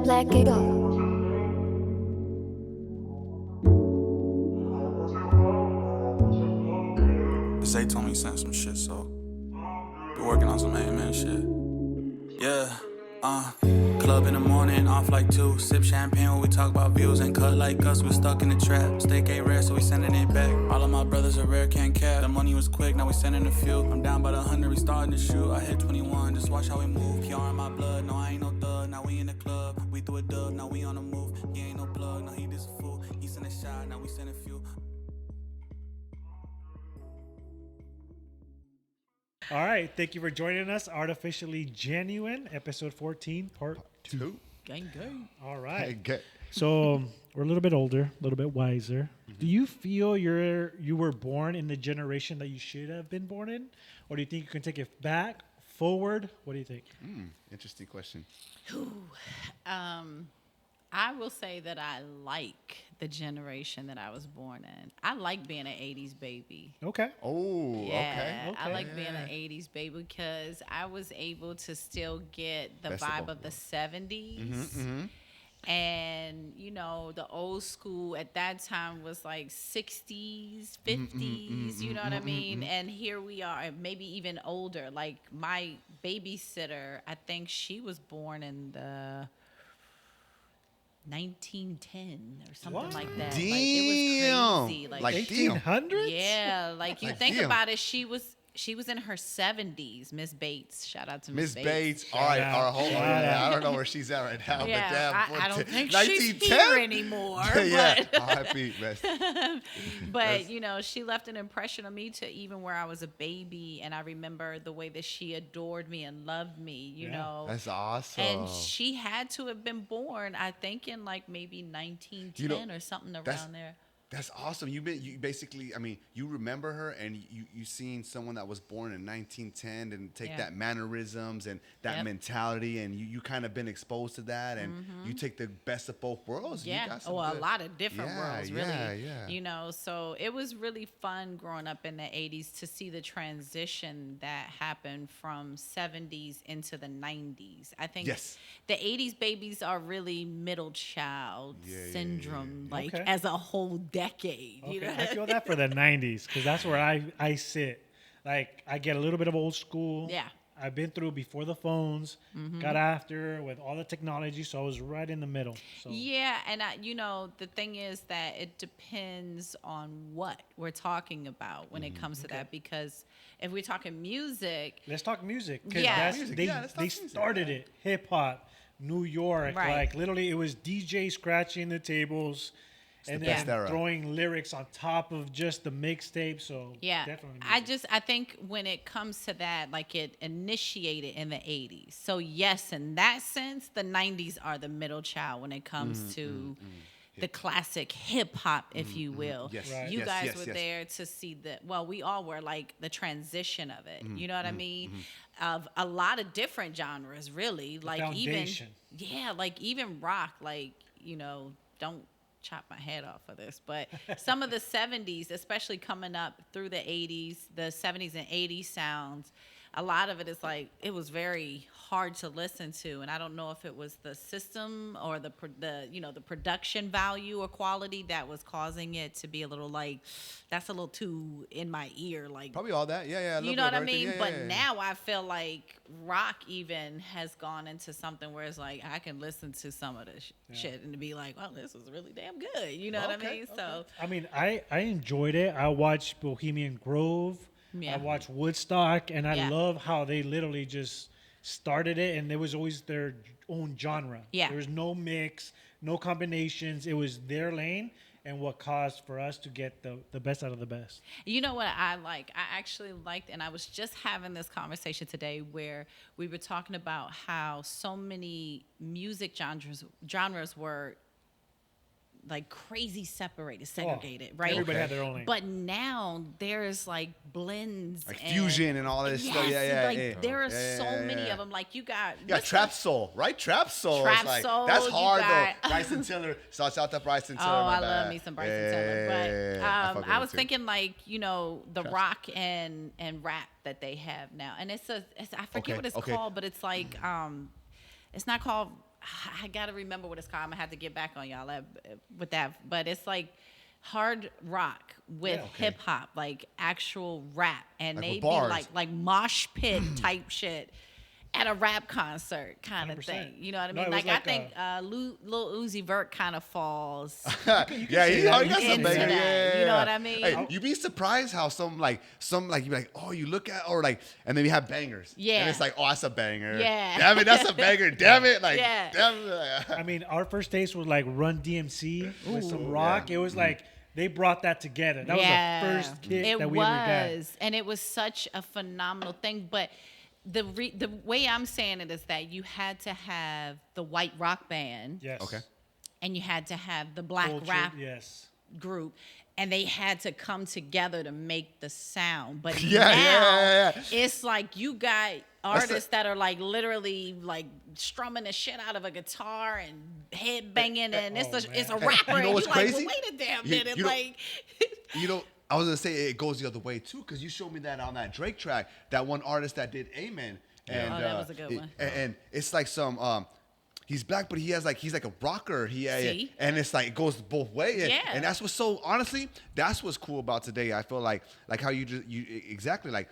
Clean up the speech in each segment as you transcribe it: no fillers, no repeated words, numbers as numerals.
Black Eagle. Zay told me he sent some shit, so be working on some man shit. Yeah, club in the morning, off like 2. Sip champagne when we talk about views and cut like us. We stuck in the trap. Steak ain't rare, so we sending it back. All of my brothers are rare, can't cap. The money was quick, now we sending a few. I'm down by the 100, we starting to shoot. I hit 21, just watch how we move. PR in my blood, no, I ain't no thug. Now we in the club, we threw a dub, now we on the move. He ain't no plug, no, he just a fool. He sent a shot, now we send a few. All right, thank you for joining us. Artificially Genuine, episode 14, part 2. Gang, gang. All right. Hey, So we're a little bit older, a little bit wiser. Do you feel you were born in the generation that you should have been born in? Or do you think you can take it back, forward? What do you think? Interesting question. I will say that I like the generation that I was born in. I like being an 80s baby. Okay. Oh, Yeah, okay. I like being an 80s baby because I was able to still get the Best vibe of of the both 70s. And, you know, the old school at that time was like 60s, 50s, you know what I mean? And here we are, maybe even older. Like my babysitter, I think she was born in the 1910 or something like that. Damn. Like it was crazy. Like, damn. 1800s? Yeah, like you Like, think damn. about it, she was in her 70s. Miss Bates, shout out to Miss Miss Bates. All right, out. hold on. Shout Yeah, out. I don't know where she's at right now. Yeah, but damn, I don't think 1910? she's here anymore. Yeah, But, R.I.P. Rest. but you know, she left an impression on me to even where I was a baby, and I remember the way that she adored me and loved me. You Yeah. know, That's awesome. and she had to have been born, I think, in like maybe 1910 You know, or something that's- around there. That's awesome. You basically, I mean, you remember her, and you seen someone that was born in 1910 and take Yeah. that mannerisms and that Yep. mentality, and you kind of been exposed to that, and you take the best of both worlds. and you Yeah, got some a good- lot of different Yeah, worlds, really. yeah. You know, so it was really fun growing up in the 80s to see the transition that happened from 70s into the 90s. I think Yes. the 80s babies are really middle child Yeah. syndrome, like Okay. as a whole decade. You Okay, know, I feel that for the 90s because that's where I sit. Like, I get a little bit of old school. Yeah. I've been through before the phones, got after with all the technology, so I was right in the middle. So Yeah, and you know, the thing is that it depends on what we're talking about when it comes to that. Because if we're talking music, let's talk music. 'Cause Yeah. that's, Music, they yeah, let's talk they music. started it. Hip hop, New York. Right. Like, literally, it was DJ scratching the tables and the then best era. throwing lyrics on top of just the mixtape. So, yeah, definitely. I think when it comes to that, like it initiated in the 80s. So yes, in that sense, the 90s are the middle child when it comes to the classic hip hop, if you will. Yes. Right. You Yes, guys yes, were yes. there to see the, well, we all were, like the transition of it. You know what I mean? Of a lot of different genres, really. Like foundation. like even rock, like, you know, don't chop my head off of this, but some of the 70s, especially coming up through the 80s, the 70s and 80s sounds, a lot of it is like, it was very hard to listen to, and I don't know if it was the system or the you know, the production value or quality that was causing it to be a little like, that's a little too in my ear, like, Probably all that. Yeah. a little you bit know of what I everything. mean? Yeah, But yeah, yeah. now I feel like rock even has gone into something where it's like I can listen to some of this shit and be like, wow, this is really damn good. You know what I Okay, mean? So I mean, I enjoyed it. I watched Bohemian Grove. Yeah. I watched Woodstock, and I Yeah. love how they literally just started it, and there was always their own genre. Yeah. There was no mix, no combinations. It was their lane, and what caused for us to get the best out of the best. you know what I like? I actually liked, and I was just having this conversation today where we were talking about how so many music genres were like crazy separated, segregated, right? Everybody had their own lane. But now there's like blends, Like and fusion and all this yes, stuff. Yeah. like there are Yeah, so yeah, many yeah. of them. Like you got You got trap soul, right? Trap soul. Trap It's like, soul, That's you hard got- though. Bryson Tiller. Shout out to Bryson Oh, Tiller. my I love bad. me some Bryson Yeah, Tiller. But I fuck with I him was too. thinking like, you know, the rock and rap that they have now, and it's I forget Okay, what it's okay. called, but it's like it's not called. I gotta remember what it's called. I'm gonna have to get back on y'all with that. But it's like hard rock with hip hop, like actual rap, and Like they with be bars. like mosh pit type shit at a rap concert kind of 100%. thing. You know what I No, mean? it was Like I like think Lil Uzi Vert kind of falls. Yeah, say he that. got You some can bangers. say that. Yeah, You know what I mean? Hey, you'd be surprised how some like you be like, oh, you look at or like, and then you have bangers. Yeah. And it's like, oh, that's a banger. Yeah. Damn it, that's a banger. Damn it, like, Yeah. damn it. I mean, our first taste was like Run DMC with some Ooh. rock. It was like they brought that together. That was the first kid it that we ever got. was, and it was such a phenomenal thing. But the way I'm saying it is that you had to have the white rock band, Yes. Okay. and you had to have the black Culture, rap Yes. group, and they had to come together to make the sound. But Yeah, now yeah. it's like you got That's artists that are like literally like strumming the shit out of a guitar and head banging, and it's a Hey, rapper. you know and what's you're like, crazy? well, wait a damn You- minute, you know- like. You know, I was gonna say it goes the other way too, because you showed me that on that Drake track, that one artist that did Amen. And, Oh, that was a good one. And it's like some he's black, but he's like a rocker. See? And it's like it goes both ways. And, Yeah. and that's what's so honestly, that's what's cool about today. I feel like how you exactly like.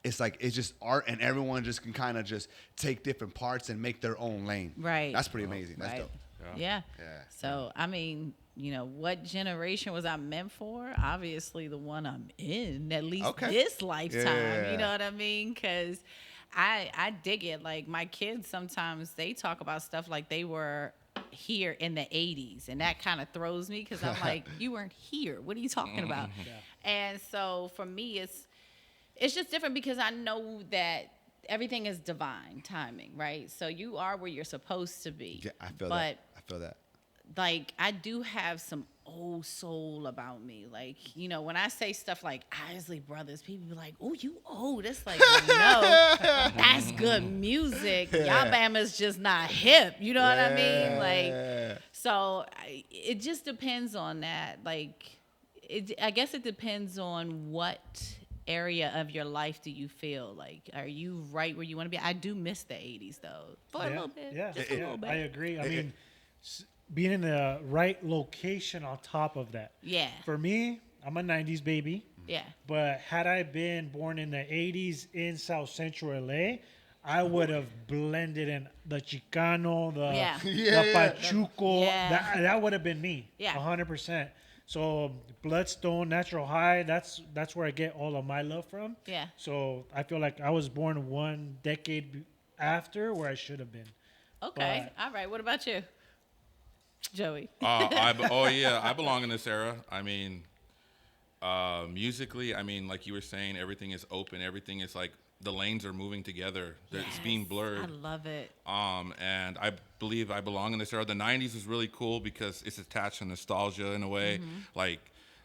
It's like it's just art, and everyone just can kind of just take different parts and make their own lane. Right. That's pretty amazing. That's Right. dope. Yeah. Yeah. So, I mean, you know, what generation was I meant for? Obviously, the one I'm in, at least Okay. this lifetime. Yeah. You know what I mean? Because I dig it. Like, my kids sometimes, they talk about stuff like they were here in the 80s. And that kind of throws me because I'm like, you weren't here. What are you talking about? And so, for me, it's just different because I know that everything is divine timing, right? So you are where you're supposed to be. Yeah, I feel but, that. I feel that. like, I do have some old soul about me. Like, you know, when I say stuff like Isley Brothers, people be like, oh, you old. It's like, no, that's good music. Y'all Bama's just not hip. You know what I mean? Like, so it just depends on that. Like, I guess it depends on what area of your life do you feel like, are you right where you want to be? I do miss the 80s though, for a little bit. Yeah, Just a little bit. I agree. I mean, being in the right location on top of that. Yeah. For me, I'm a 90s baby. Yeah. But had I been born in the 80s in South Central LA, I would have blended in the Chicano, Yeah. the Yeah. Pachuco. Yeah. That would have been me. Yeah. 100%. So Bloodstone, Natural High, that's where I get all of my love from. Yeah. So I feel like I was born one decade after where I should have been. Okay. All right. What about you, Joey? I belong in this era. I mean, musically, I mean, like you were saying, everything is open. Everything is like the lanes are moving together. It's being Yes, blurred. I love it. And I believe I belong in this era. The '90s is really cool because it's attached to nostalgia in a way. Like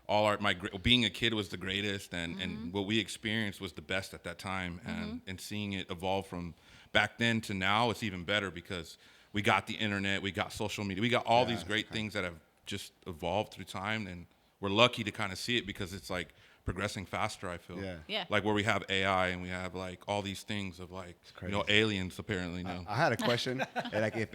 all being a kid was the greatest, and what we experienced was the best at that time. And seeing it evolve from back then to now, it's even better because we got the internet, we got social media, we got all these great things that have just evolved through time, and we're lucky to kind of see it because it's like progressing faster, I feel. Yeah. Like where we have AI and we have like all these things of like, aliens apparently now. I had a question, and like if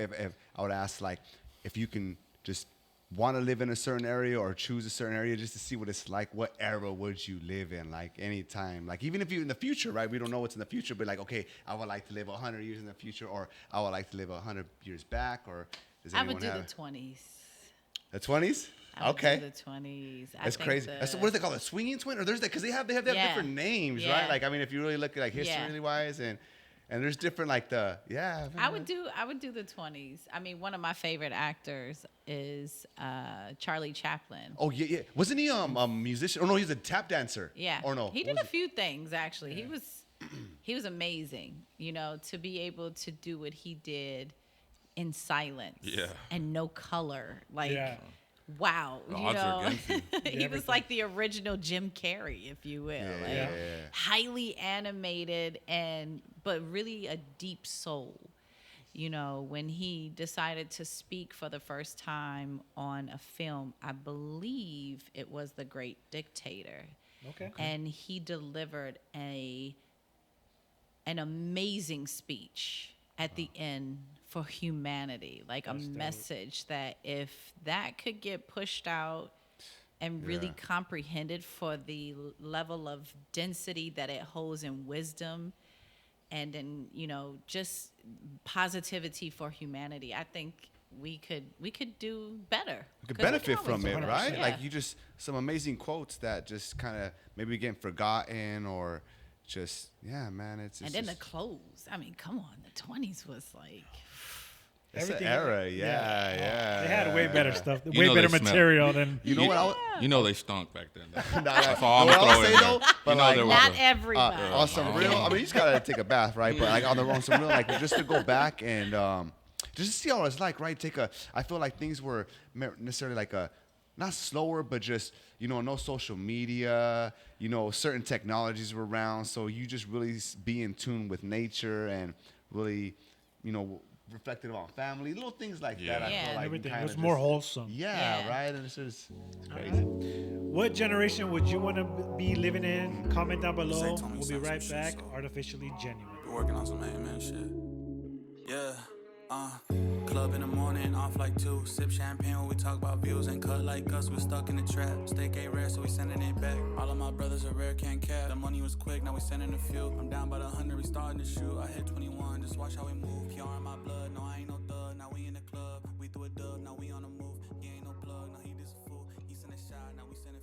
I would ask like if you can just want to live in a certain area or choose a certain area just to see what it's like, what era would you live in? Like anytime, like even if you're in the future, right? We don't know what's in the future, but like, okay, I would like to live 100 years in the future, or I would like to live 100 years back, or does I anyone would do have the 20s. the 20s? I would Okay. do the 20s. That's crazy. That's, what do they call it? Swinging twin? Or there's that, because they have Yeah. different names, Yeah. right? Like, I mean, if you really look at like Yeah. history wise, and there's different like I would do the 20s. I mean, one of my favorite actors is Charlie Chaplin. Oh yeah. Wasn't he a musician? Oh no, he's a tap dancer. Yeah. Or no? He what did was a few things actually. He was amazing, you know, to be able to do what he did in silence. Yeah. And no color. Like Yeah. wow. The you odds are know. against you. He was Everything. like the original Jim Carrey, if you will. Yeah, Like, yeah. highly animated but really a deep soul. You know, when he decided to speak for the first time on a film, I believe it was The Great Dictator. Okay. And he delivered an amazing speech. at the end for humanity, like a message that if that could get pushed out and really Yeah. comprehended for the level of density that it holds in wisdom and in, you know, just positivity for humanity, I think we could do better. You could 'Cause we benefit can from always it, do right? Yeah. Like you just some amazing quotes that just kind of maybe getting forgotten or just yeah, man. It's and then the just, clothes. I mean, come on, the 20s was like it's an everything- era, yeah. They had way better stuff, You way know better they smell. material than. You know what? You know they stunk back then. That's all I'm what I'll throwing say in though. there. But You know like, there was not a- everybody. on some real, I mean, you just gotta take a bath, right? But like on some real, like just to go back and just to see how it's like, right? I feel like things were necessarily like not slower, but just no social media, certain technologies were around, so you just really be in tune with nature and really, reflective on family, little things like that. I Yeah. feel like Everything. It kinda was more just- wholesome. Yeah, Yeah. right. And it's just crazy. What generation would you want to be living in? Comment down below. Say Tony We'll be sent some right shit, back. so- Artificially genuine. Be working on some amen shit. Yeah. Club in the morning, off like 2. Sip champagne when we talk about views. Ain't cut like us, we stuck in the trap. Steak ain't rare, so we sending it back. All of my brothers are rare, can't cap. The money was quick, now we sending a few. I'm down by the 100, we starting to shoot. I hit 21, just watch how we move. PR in my blood, no, I ain't no thug. Now we in the club, we threw a dub, now we on the move. He ain't no plug, now he just a fool. He sent a shot, now we send a